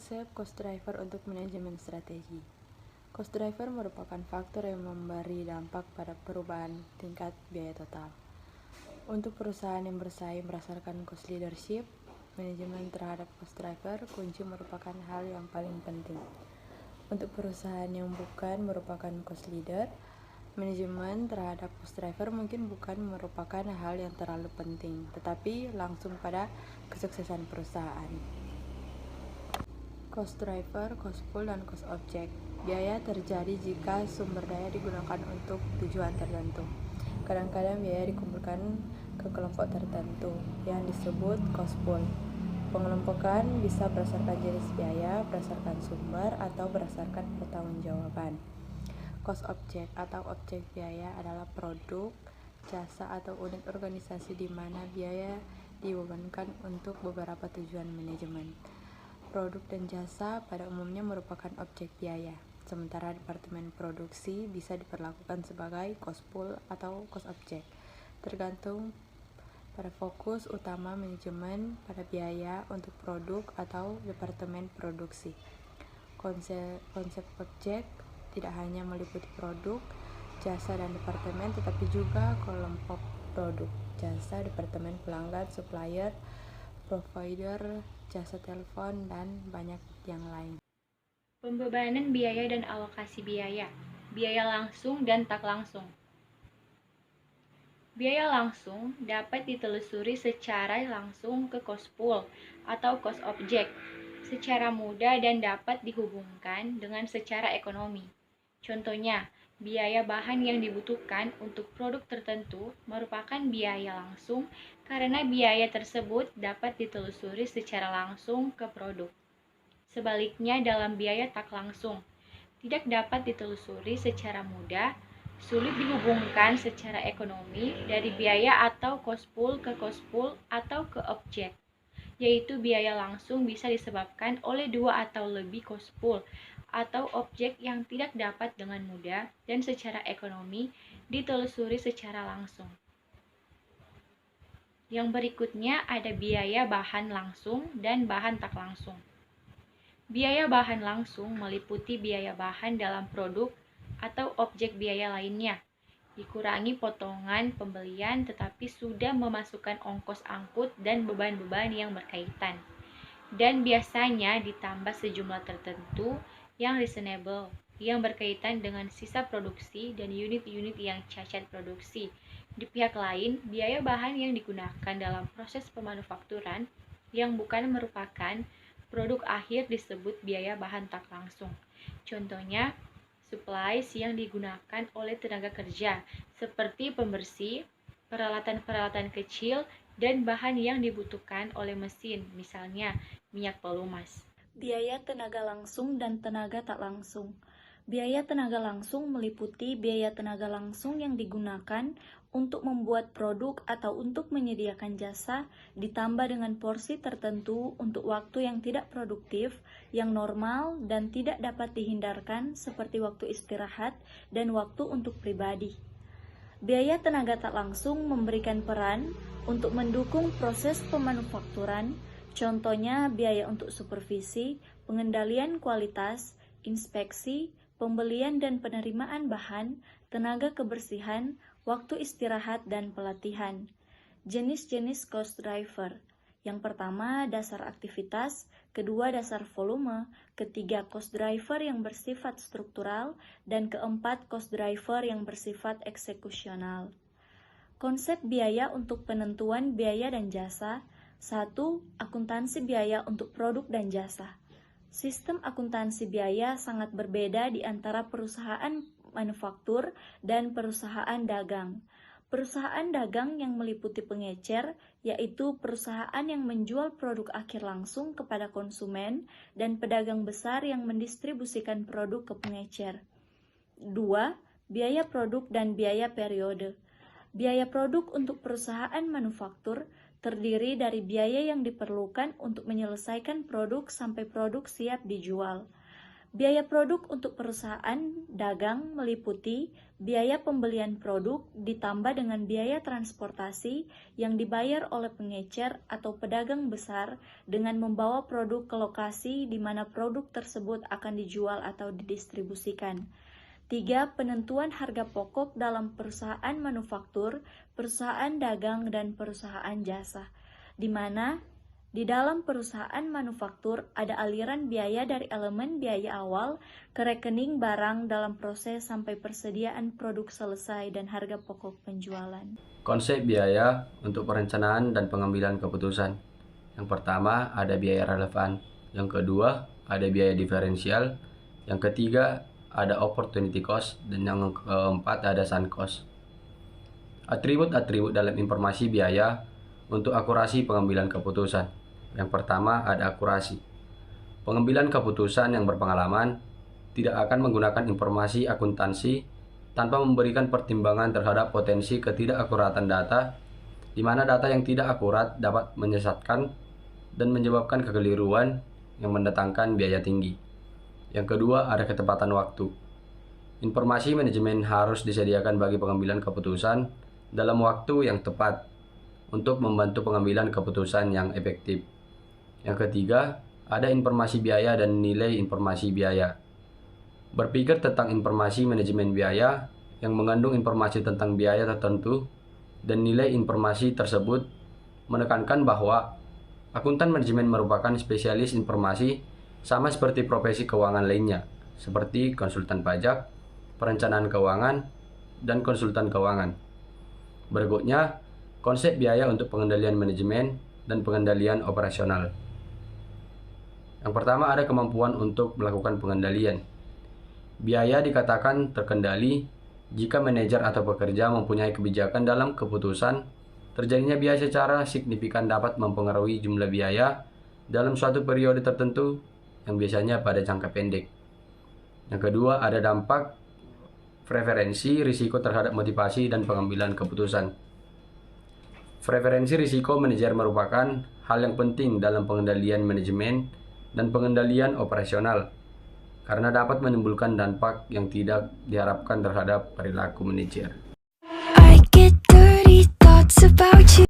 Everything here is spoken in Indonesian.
Konsep cost driver untuk manajemen strategi. Cost driver merupakan faktor yang memberi dampak pada perubahan tingkat biaya total. Untuk perusahaan yang bersaing berdasarkan cost leadership, manajemen terhadap cost driver kunci merupakan hal yang paling penting. Untuk perusahaan yang bukan merupakan cost leader, manajemen terhadap cost driver mungkin bukan merupakan hal yang terlalu penting, tetapi langsung pada kesuksesan perusahaan. Cost driver, cost pool, dan cost object. Biaya terjadi jika sumber daya digunakan untuk tujuan tertentu. Kadang-kadang biaya dikumpulkan ke kelompok tertentu yang disebut cost pool. Pengelompokan bisa berdasarkan jenis biaya, berdasarkan sumber, atau berdasarkan pertanggungjawaban. Cost object atau objek biaya adalah produk, jasa, atau unit organisasi di mana biaya dibebankan untuk beberapa tujuan manajemen. Produk dan jasa pada umumnya merupakan objek biaya, sementara departemen produksi bisa diperlakukan sebagai cost pool atau cost object, tergantung pada fokus utama manajemen pada biaya untuk produk atau departemen produksi. Konsep objek tidak hanya meliputi produk, jasa, dan departemen, tetapi juga kelompok produk, jasa, departemen pelanggan, supplier, provider, jasa telepon, dan banyak yang lain. Pembebanan biaya dan alokasi biaya, biaya langsung dan tak langsung. Biaya langsung dapat ditelusuri secara langsung ke cost pool atau cost object secara mudah dan dapat dihubungkan dengan secara ekonomi. Contohnya, biaya bahan yang dibutuhkan untuk produk tertentu merupakan biaya langsung karena biaya tersebut dapat ditelusuri secara langsung ke produk. Sebaliknya, dalam biaya tak langsung, tidak dapat ditelusuri secara mudah, sulit dihubungkan secara ekonomi dari biaya atau cost pool ke cost pool atau ke objek, yaitu biaya langsung bisa disebabkan oleh dua atau lebih cost pool atau objek yang tidak dapat dengan mudah dan secara ekonomi ditelusuri secara langsung. Yang berikutnya ada biaya bahan langsung dan bahan tak langsung. Biaya bahan langsung meliputi biaya bahan dalam produk atau objek biaya lainnya, dikurangi potongan pembelian tetapi sudah memasukkan ongkos angkut dan beban-beban yang berkaitan, dan biasanya ditambah sejumlah tertentu yang reasonable, yang berkaitan dengan sisa produksi dan unit-unit yang cacat produksi. Di pihak lain, biaya bahan yang digunakan dalam proses pemanufakturan yang bukan merupakan produk akhir disebut biaya bahan tak langsung. Contohnya, supplies yang digunakan oleh tenaga kerja, seperti pembersih, peralatan-peralatan kecil, dan bahan yang dibutuhkan oleh mesin, misalnya minyak pelumas. Biaya tenaga langsung dan tenaga tak langsung. Biaya tenaga langsung meliputi biaya tenaga langsung yang digunakan untuk membuat produk atau untuk menyediakan jasa, ditambah dengan porsi tertentu untuk waktu yang tidak produktif, yang normal dan tidak dapat dihindarkan seperti waktu istirahat dan waktu untuk pribadi. Biaya tenaga tak langsung memberikan peran untuk mendukung proses pemanufakturan, contohnya biaya untuk supervisi, pengendalian kualitas, inspeksi, pembelian dan penerimaan bahan, tenaga kebersihan, waktu istirahat, dan pelatihan. Jenis-jenis cost driver. Yang pertama, dasar aktivitas, kedua, dasar volume, ketiga, cost driver yang bersifat struktural, dan keempat, cost driver yang bersifat eksekusional. Konsep biaya untuk penentuan biaya dan jasa. 1. Akuntansi biaya untuk produk dan jasa. Sistem akuntansi biaya sangat berbeda di antara perusahaan manufaktur dan perusahaan dagang. Perusahaan dagang yang meliputi pengecer, yaitu perusahaan yang menjual produk akhir langsung kepada konsumen, dan pedagang besar yang mendistribusikan produk ke pengecer. 2. Biaya produk dan biaya periode. Biaya produk untuk perusahaan manufaktur terdiri dari biaya yang diperlukan untuk menyelesaikan produk sampai produk siap dijual. Biaya produk untuk perusahaan dagang meliputi biaya pembelian produk ditambah dengan biaya transportasi yang dibayar oleh pengecer atau pedagang besar dengan membawa produk ke lokasi di mana produk tersebut akan dijual atau didistribusikan. 3. Penentuan harga pokok dalam perusahaan manufaktur, perusahaan dagang, dan perusahaan jasa, di mana di dalam perusahaan manufaktur ada aliran biaya dari elemen biaya awal ke rekening barang dalam proses sampai persediaan produk selesai dan harga pokok penjualan. Konsep biaya untuk perencanaan dan pengambilan keputusan. Yang pertama ada biaya relevan, yang kedua ada biaya diferensial, yang ketiga ada opportunity cost, dan yang keempat ada sunk cost. Atribut-atribut dalam informasi biaya untuk akurasi pengambilan keputusan. Yang pertama ada akurasi. Pengambilan keputusan yang berpengalaman tidak akan menggunakan informasi akuntansi tanpa memberikan pertimbangan terhadap potensi ketidakakuratan data, di mana data yang tidak akurat dapat menyesatkan dan menyebabkan kekeliruan yang mendatangkan biaya tinggi. Yang kedua ada ketepatan waktu. Informasi manajemen harus disediakan bagi pengambilan keputusan dalam waktu yang tepat untuk membantu pengambilan keputusan yang efektif. Yang ketiga, ada informasi biaya dan nilai informasi biaya. Berpikir tentang informasi manajemen biaya yang mengandung informasi tentang biaya tertentu dan nilai informasi tersebut menekankan bahwa akuntan manajemen merupakan spesialis informasi sama seperti profesi keuangan lainnya, seperti konsultan pajak, perencanaan keuangan, dan konsultan keuangan. Berikutnya, konsep biaya untuk pengendalian manajemen dan pengendalian operasional. Yang pertama ada kemampuan untuk melakukan pengendalian. Biaya dikatakan terkendali jika manajer atau pekerja mempunyai kebijakan dalam keputusan. Terjadinya biaya secara signifikan dapat mempengaruhi jumlah biaya dalam suatu periode tertentu yang biasanya pada jangka pendek. Yang kedua ada dampak preferensi risiko terhadap motivasi dan pengambilan keputusan. Preferensi risiko manajer merupakan hal yang penting dalam pengendalian manajemen dan pengendalian operasional karena dapat menimbulkan dampak yang tidak diharapkan terhadap perilaku manajer. I get dirty thoughts about you.